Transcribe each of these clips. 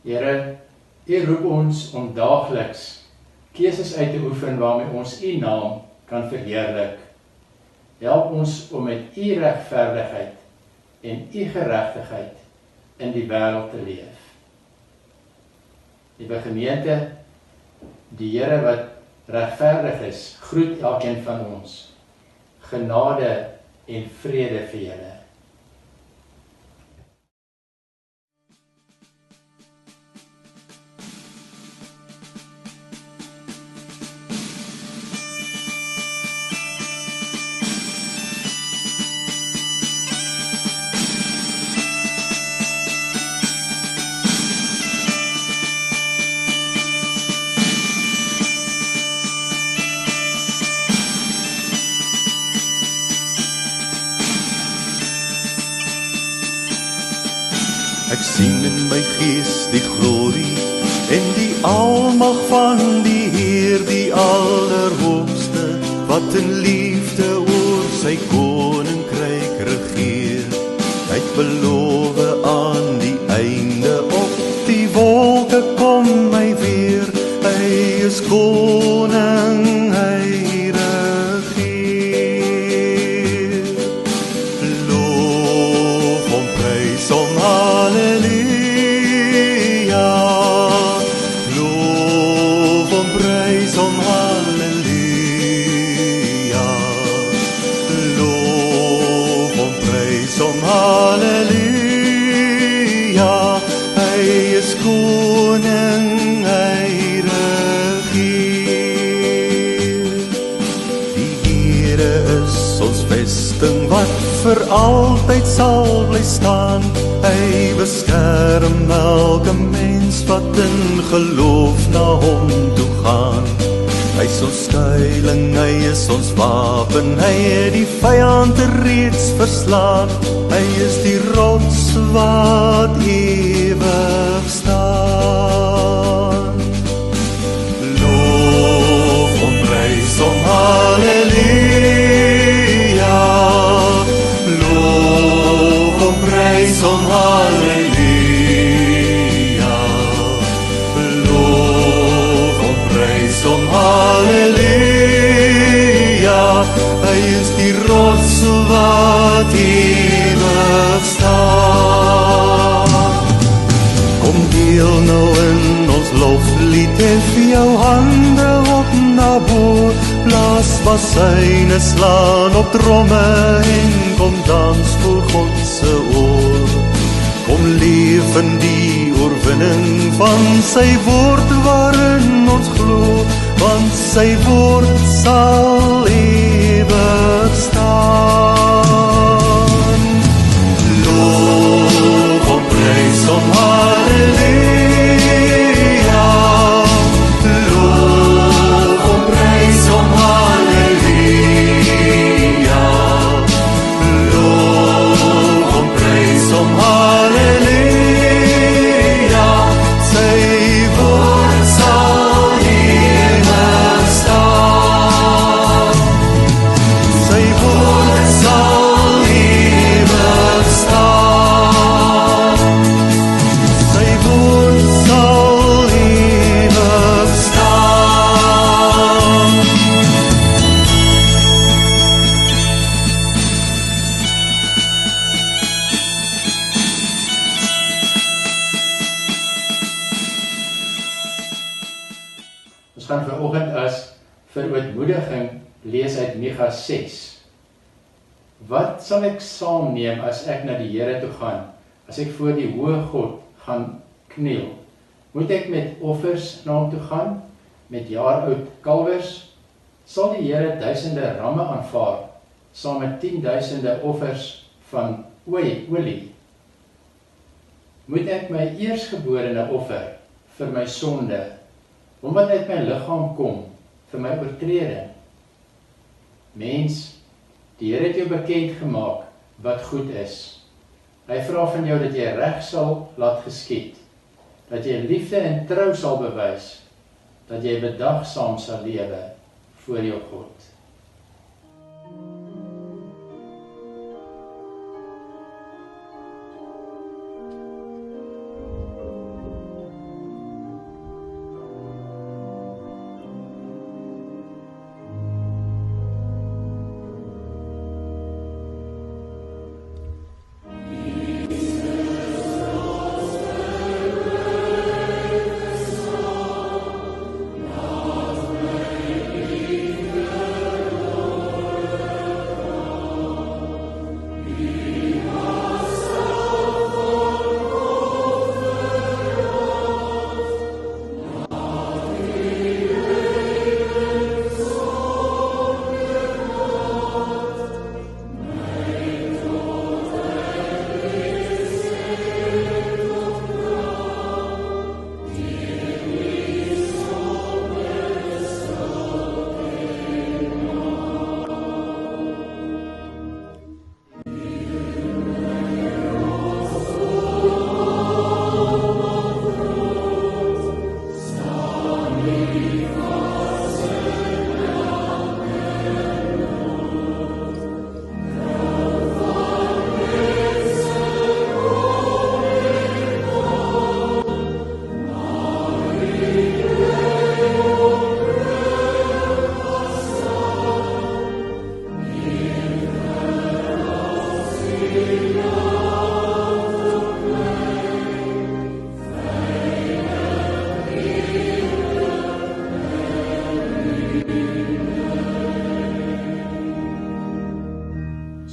Here, U roep ons om daagliks keuses uit te oefen waarmee ons U naam kan verheerlik. Help ons om met U regverdigheid en U geregtigheid in die wêreld te leef. Liewe gemeente, die Here wat regverdig is, groet elkeen van ons. Genade en vrede vir julle. Ek sien in my gees die glorie en die almag van die Heer, die Allerhoogste, wat in liefde oor sy koninkryk regeer. Hy het beloof aan die einde, op die wolke kom hy weer. Hy is koning, hy regeer. Loof hom, prys hom, halleluja. Loof hom, prys hom, halleluja. Loof hom, prys hom, halleluja. Hy is koning, hy regeer. Die Here is ons vesting wat vir altyd sal bly staan. Hy beskerm elke mens wat in geloof na hom toe gaan. Hy is ons skuiling, hy is ons wapen, hy het die vyand reeds verslaan. Hy is die rots wat ewig staan. Loof hom, prys hom, halleluja. Loof hom, prys hom, halleluja. Loof hom, prys hom, halleluja. Hy is die rots wat ewig staan. Kom deel nou in ons loflied, hef jou hande op na bo. Blaas bassyne, slaan op tromme en kom dans voor God se oor. Kom leef in die oorwinning van sy woord waarin ons glo, want sy woord sal ewig staan. Loof hom, prys hom, halleluja. Loof hom, prys hom, halleluja. Loof hom, prys hom, halleluja. Sy woord sal ewig staan. Sy woord sal ewig staan. Sy woord sal ewig staan. Ons gaan vanoggend as vir ootmoediging lees uit Micha 6. Wat sal ek saamneem as ek na die Here toe gaan, as ek voor die hoë God gaan kniel? Moet ek met offers na hom toe gaan, met jaaroud kalwers? Sal die Here duisende ramme aanvaar, saam met 10.000 offers van olie? Moet ek my eersgeborene offer vir my sonde, omdat uit my liggaam kom vir my oortreding? Mens, die Here het jou bekend gemaak wat goed is. Hy vra van jou dat jy reg sal laat geskied, dat jy liefde en trou sal bewys, dat jy bedagsaam sal lewe voor jou God.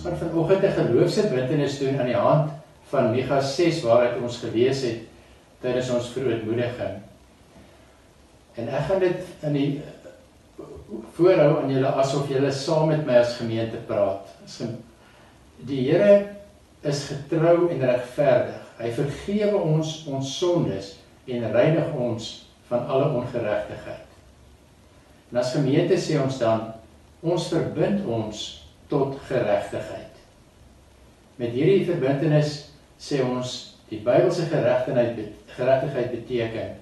Ons gaan vanoggend 'n geloofsverbintenis doen aan die hand van Micha 6 waaruit ons gelees het tydens ons verootmoediging. En ek gaan dit in die voorhou aan julle asof julle saam met my as gemeente praat. Die Here is getrou en regverdig. Hy vergewe ons sondes en reinig ons van alle ongeregtigheid. En as gemeente sê ons dan, ons verbind ons tot geregtigheid. Met hierdie verbintenis sê ons, die Bybelse geregtigheid beteken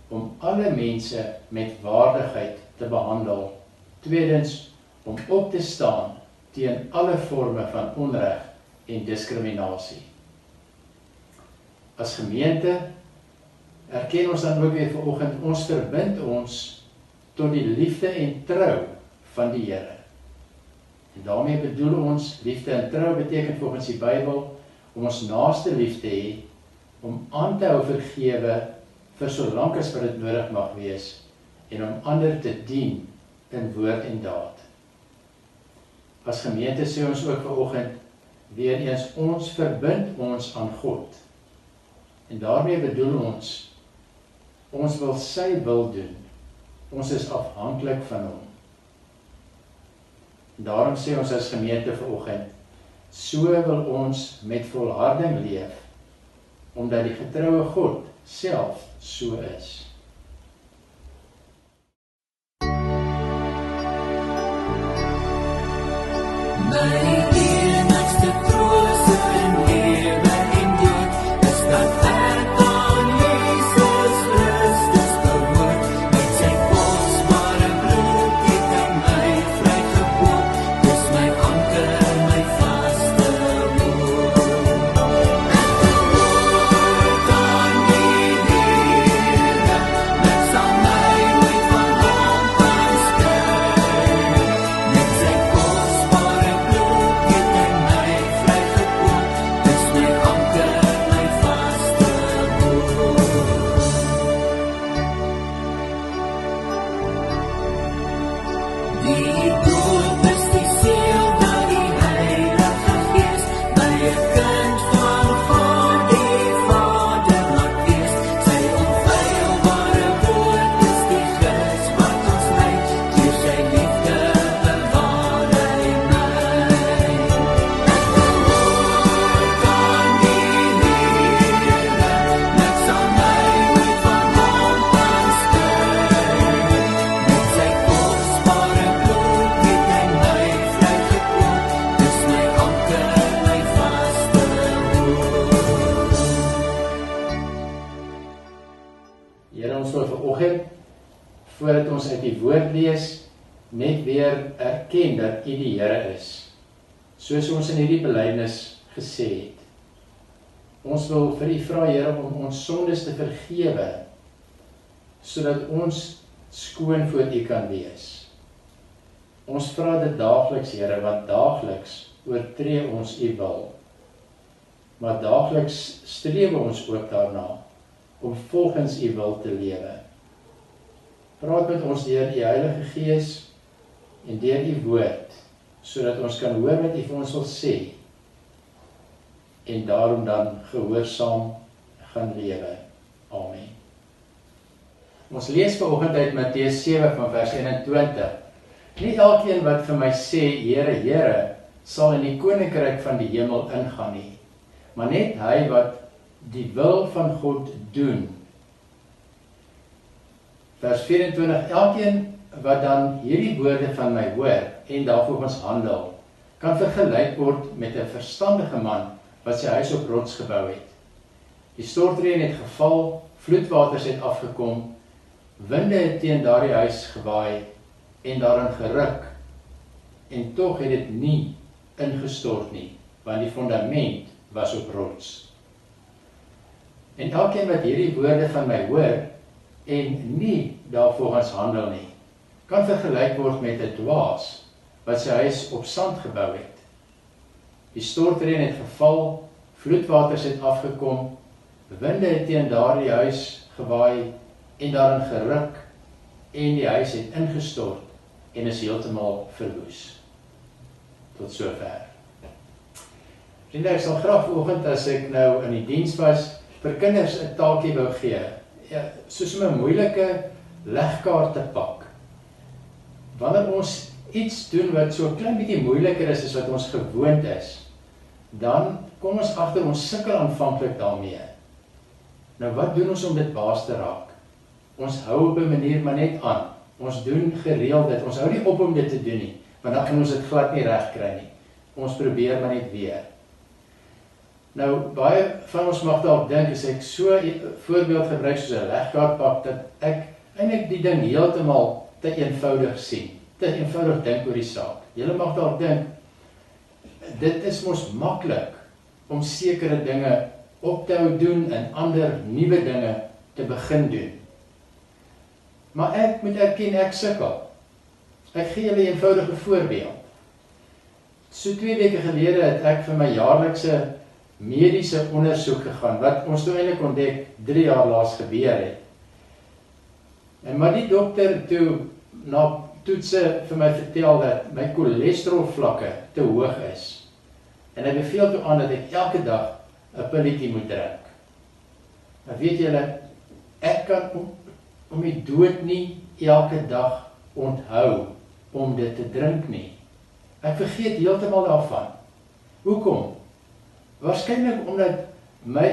om alle mense met waardigheid te behandel. Tweedens, om op te staan teen alle vorme van onreg en diskriminasie. As gemeente erken ons dan ook weer vanoggend, ons verbind ons tot die liefde en trou van die Here. En daarmee bedoel ons, liefde en trou beteken volgens die Bybel, om ons naaste lief te hê, om aan te hou vergewe vir solank as wat dit nodig mag wees, en om ander te dien in woord en daad. As gemeente sê ons ook vanoggend, weer eens, ons verbind ons aan God. En daarmee bedoel ons wil sy wil doen. Ons is afhanklik van hom. En daarom sê ons as gemeente vanoggend, so wil ons met volharding leef, omdat die getroue God self so is. My enigste troos in lewe en dood, is dat ek aan Jesus Christus behoort. Met sy kosbare bloed het hy my vrygekoop, dis my anker, my vaste woord. Ek behoort aan die Here, met sal my nooit van hom kan skei. Met sy kosbare Voordat ons uit die woord lees, net weer erken dat U die Here is, soos ons in hierdie belydenis gesê het. Ons wil vir U vra, Here, om ons sondes te vergewe, sodat ons skoon voor U kan wees. Ons vra dit daagliks, Here, want daagliks oortree ons U wil. Maar daagliks streef ons ook daarna, om volgens U wil te lewe. Praat met ons deur U Heilige Gees en deur U woord, sodat ons kan hoor wat U vir ons wil sê, en daarom dan gehoorsaam gaan lewe. Amen. Ons lees vanoggend uit Matteus 7 van vers 21. Nie elkeen wat vir my sê, Here, Here, sal in die koninkryk van die hemel ingaan nie, maar net hy wat die wil van God doen. Vers 24, elkeen wat dan hierdie woorde van my hoor en daarvolgens handel, kan vergelyk word met 'n verstandige man wat sy huis op rots gebou het. Die stortreën het geval, vloedwaters het afgekom, winde het teen daardie huis gewaai en daarin geruk, en tog het dit nie ingestort nie, want die fundament was op rots. En elkeen wat hierdie woorde van my hoor en nie daarvolgens handel nie, kan vergelyk word met 'n dwaas wat sy huis op sand gebou het. Die stortreën het geval, vloedwaters het afgekom, winde het teen daardie huis gewaai en daarin geruk, en die huis het ingestort en is heeltemal verwoes. Tot sover. Vriende, ek sal graag vanoggend as ek nou in die diens was, vir kinders 'n taakie wou gee. Ja, soos om 'n moeilike legkaart te pak. Wanneer ons iets doen wat so 'n klein bietjie moeiliker is as wat ons gewoond is, dan kom ons agter ons sukkel aanvanklik daarmee. Nou wat doen ons om dit baas te raak? Ons hou op 'n manier maar net aan. Ons doen gereeld dit. Ons hou nie op om dit te doen nie, want dan gaan ons dit glad nie reg kry nie. Ons probeer maar net weer. Nou, baie van ons mag dalk dink, as ek so 'n voorbeeld gebruik soos 'n legkaart pak, dat ek eintlik die ding heeltemal te eenvoudig sien, te eenvoudig dink oor die saak. Julle mag dalk dink, dit is mos maklik om sekere dinge op te hou doen en ander nuwe dinge te begin doen. Maar ek moet erken, ek sukkel. Ek gee julle 'n eenvoudige voorbeeld. So 2 weke gelede het ek vir my jaarlikse mediese ondersoek gegaan, wat ons toe eintlik ontdek 3 jaar laas gebeur het. En maar die dokter toe na toetse vir my vertel dat my cholesterolvlakke te hoog is. En hy beveel toe aan dat ek elke dag 'n pilletjie moet drink. Nou weet julle, ek kan om die dood nie elke dag onthou om dit te drink nie. Ek vergeet heeltemal daarvan. Hoekom? Waarskynlik omdat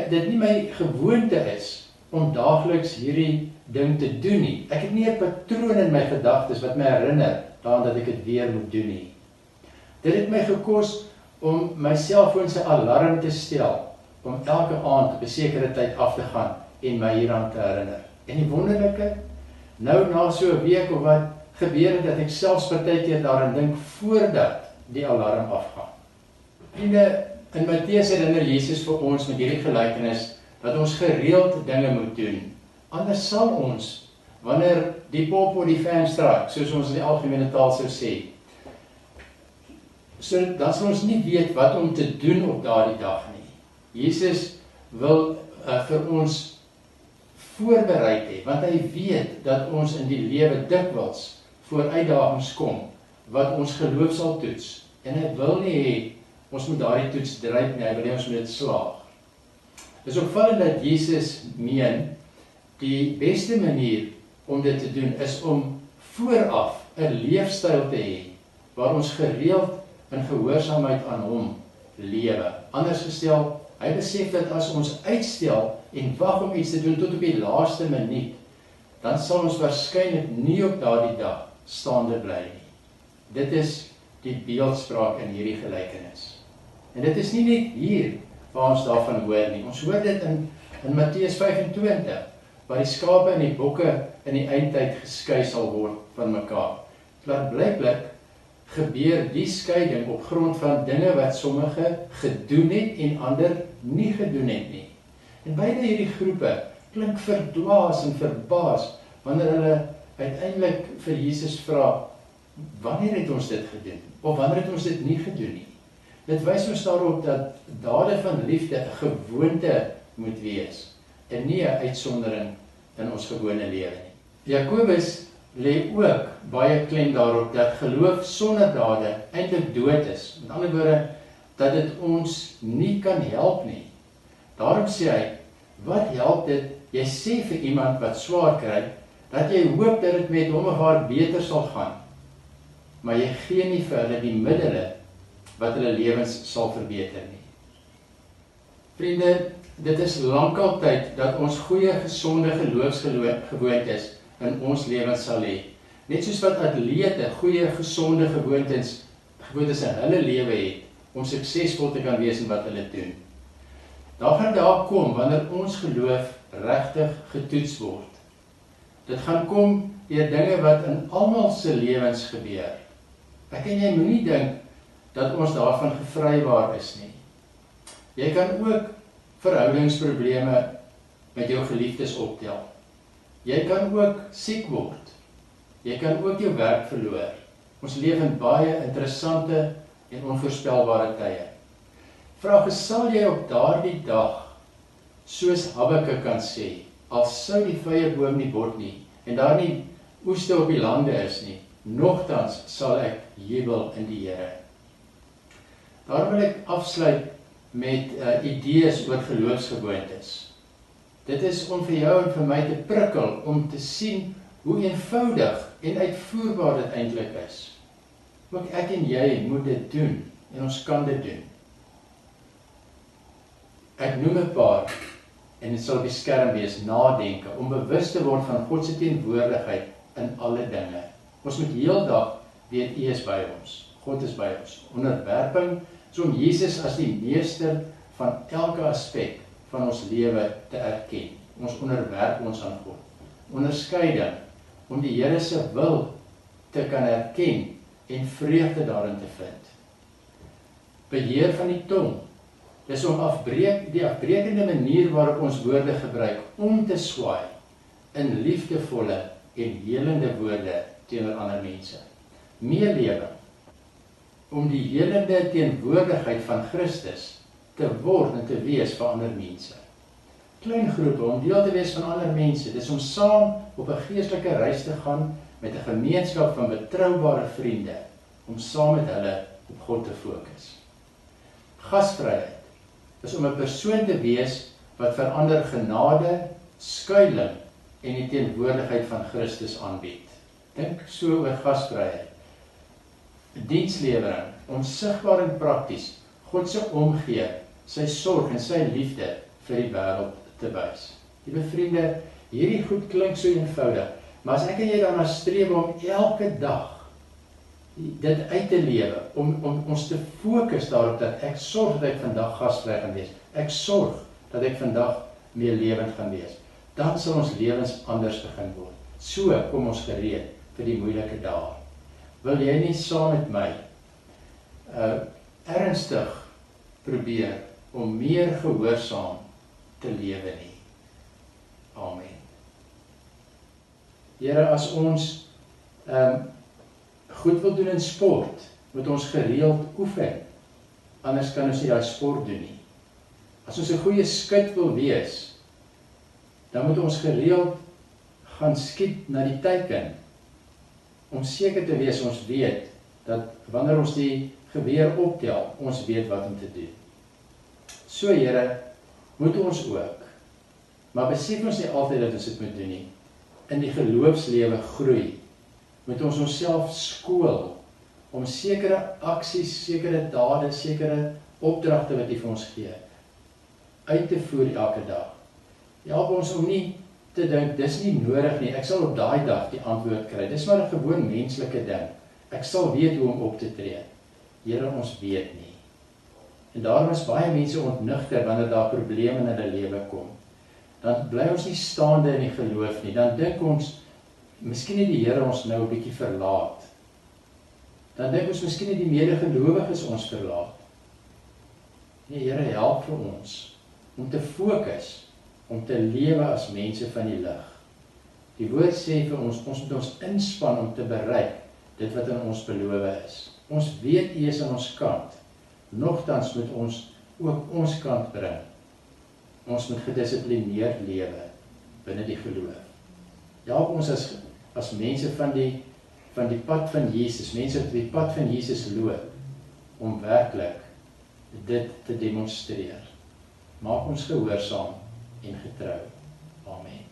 dit nie my gewoonte is om daagliks hierdie ding te doen nie. Ek het nie 'n patroon in my gedagtes wat my herinner daaraan dat ek dit weer moet doen nie. Dit het my gekos om my selfoon se alarm te stel, om elke aand op 'n sekere tyd af te gaan en my hieraan te herinner. En die wonderlike, nou na so 'n week of wat, gebeur het dat ek selfs partykeer daaraan dink voordat die alarm afgaan. Vriende, in Matteus herinner Jesus vir ons met hierdie gelykenis dat ons gereeld dinge moet doen. Anders sal ons, wanneer die pop op die fan straak, soos ons in die algemene taal sou sê, dan sal ons nie weet wat om te doen op daardie dag nie. Jesus wil vir ons voorbereid hê, want hy weet dat ons in die lewe dikwels voor uitdagings kom, wat ons geloof sal toets. En hy wil nie hê, ons moet daardie toets dryp nie, hy wil hê ons moet dit slaag. Dit is opvallend dat Jesus meen, die beste manier om dit te doen, is om vooraf 'n leefstyl te hê, waar ons gereeld in gehoorsaamheid aan hom lewe. Anders gestel, hy besef dat as ons uitstel en wag om iets te doen tot op die laaste minuut, dan sal ons waarskynlik nie op daardie dag staande bly nie. Dit is die beeldspraak in hierdie gelykenis. En dit is nie net hier waar ons daarvan hoor nie. Ons hoor dit in Matteus 25, waar die skape en die bokke in die eindtyd geskei sal word van mekaar. Blykbaar gebeur die skeiding op grond van dinge wat sommige gedoen het en ander nie gedoen het nie. En beide hierdie groepe klink verdwaas en verbaas wanneer hulle uiteindelik vir Jesus vra, wanneer het ons dit gedoen? Of wanneer het ons dit nie gedoen nie? Dit wys ons daarop dat dade van liefde 'n gewoonte moet wees en nie 'n uitsondering in ons gewone lewe nie. Jakobus lê ook baie klem daarop dat geloof sonder dade eintlik dood is. Met ander woorde, dat dit ons nie kan help nie. Daarom sê hy, wat help dit, jy sê vir iemand wat swaar kry, dat jy hoop dat dit met hom of haar beter sal gaan, maar jy gee nie vir hulle die middele wat hulle lewens sal verbeter nie. Vriende, dit is lankal tyd dat ons goeie, gesonde geloofsgewoontes in ons lewens sal hê. Net soos wat atlete goeie, gesonde gewoontes in hulle lewe het, om suksesvol te kan wees in wat hulle doen. Daar gaan daar kom, wanneer ons geloof regtig getoets word. Dit gaan kom deur dinge wat in almal se lewens gebeur. Ek en jy moenie dink dat ons daarvan gevrywaar is nie. Jy kan ook verhoudingsprobleme met jou geliefdes optel. Jy kan ook siek word. Jy kan ook jou werk verloor. Ons leef in baie interessante en onvoorspelbare tye. Vraag is, sal jy op daardie dag, soos Habakuk kan sê, al sou die vrye boom nie bot nie, en daar nie oeste op die lande is nie, nogtans sal ek jubel in die Here. Daarom wil ek afsluit met idees oor geloofsgewoontes. Dit is om vir jou en vir my te prikkel, om te sien hoe eenvoudig en uitvoerbaar dit eintlik is. Ook ek en jy moet dit doen, en ons kan dit doen. Ek noem 'n paar, en dit sal op die skerm wees, nadenke, om bewus te word van God se teenwoordigheid in alle dinge. Ons moet heeldag weet, U is by ons, God is by ons. Onderwerping, so om Jesus as die meester van elke aspek van ons lewe te erken. Ons onderwerp ons aan God. Onderskeiding, om die Here se wil te kan erken en vreugde daarin te vind. Beheer van die tong, dis om die afbrekende manier waarop ons woorde gebruik, om te swaai in liefdevolle en helende woorde teenoor ander mense. Meelewing, om die helende teenwoordigheid van Christus te word en te wees vir ander mense. Klein groepe, om deel te wees van ander mense, dis om saam op 'n geestelike reis te gaan met 'n gemeenskap van betroubare vriende, om saam met hulle op God te fokus. Gasvryheid is om 'n persoon te wees wat vir ander genade, skuiling en die teenwoordigheid van Christus aanbied. Dink so oor gasvryheid. Dienslewering, om sigbaar en prakties God se omgee, sy sorg en sy liefde vir die wêreld te wys. Liewe vriende, hierdie goed klink so eenvoudig, maar as ek en jy daarna streef om elke dag dit uit te lewe, om ons te fokus daarop dat ek sorg dat ek vandag gasvry gaan wees, ek sorg dat ek vandag meer lewend gaan wees, dan sal ons lewens anders begin word. So kom ons gereed vir die moeilike dae. Wil jy nie saam met my ernstig probeer om meer gehoorsaam te lewe nie? Amen. Here, as ons goed wil doen in sport, moet ons gereeld oefen, anders kan ons nie daai sport doen nie. As ons 'n goeie skut wil wees, dan moet ons gereeld gaan skiet na die teiken, om seker te wees ons weet, dat wanneer ons die geweer optel, ons weet wat om te doen. So Here, moet ons ook, maar besef ons nie altyd dat ons dit moet doen nie, in die geloofslewe groei, moet ons onsself skool, om sekere aksies, sekere dade, sekere opdragte wat U vir ons gee, uit te voer elke dag. Help ons om nie te dink, dis nie nodig nie, ek sal op daai dag die antwoord kry, dis maar 'n gewoon menslike ding, ek sal weet hoe om op te tree. Here, ons weet nie. En daarom is baie mense ontnigter wanneer daar probleme in hulle lewe kom. Dan bly ons nie staande in die geloof nie, dan dink ons, miskien het die Here ons nou 'n bietjie verlaat. Dan dink ons, miskien het die medegelowiges ons verlaat. Nee, Here, help vir ons om te fokus, om te lewe as mense van die lig. Die woord sê vir ons, ons moet ons inspann om te bereik dit wat in ons beloof is. Ons weet U is aan ons kant, nogtans moet ons ook ons kant bring. Ons moet gedissiplineerd lewe binne die geloof. Help ons as mense van die pad van Jesus, mense wat die pad van Jesus loop, om werklik dit te demonstreer. Maak ons gehoorsaam en getrou. Amen.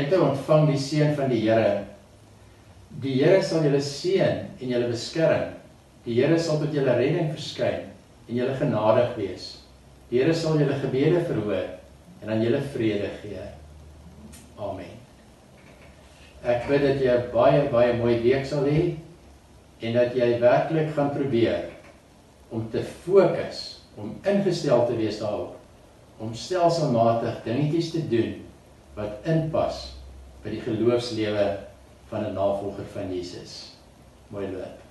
gemeente, ontvang die seën van die Here. Die Here sal julle seën en julle beskerm. Die Here sal tot julle redding verskyn en julle genadig wees. Die Here sal julle gebede verhoor en aan julle vrede gee. Amen. Ek bid dat jy 'n baie, baie mooi week sal hê en dat jy werklik gaan probeer om te fokus, om ingestel te wees daarop, om stelselmatig dingetjies te doen wat inpas by die geloofslewe van 'n navolger van Jesus. Mooi loop.